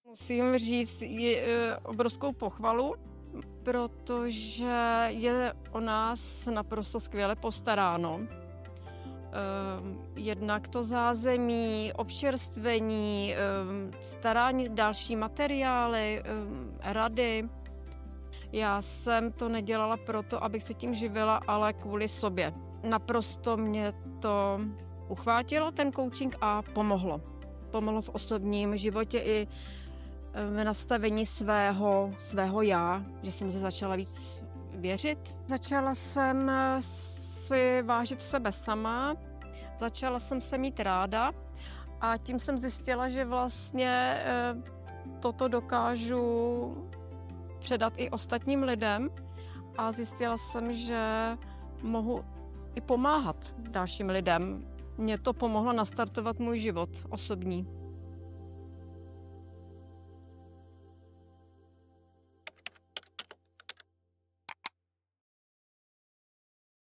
Musím říct obrovskou pochvalu, protože je o nás naprosto skvěle postaráno. Jednak to zázemí, občerstvení, starání, další materiály, rady. Já jsem to nedělala proto, abych se tím živila, ale kvůli sobě. Naprosto mě to uchvátilo, ten coaching, a pomohlo. Pomohlo v osobním životě i v nastavení svého já, že jsem se začala víc věřit. Začala jsem si vážit sebe sama, začala jsem se mít ráda a tím jsem zjistila, že vlastně toto dokážu předat i ostatním lidem a zjistila jsem, že mohu i pomáhat dalším lidem. Mně to pomohlo nastartovat můj život osobní.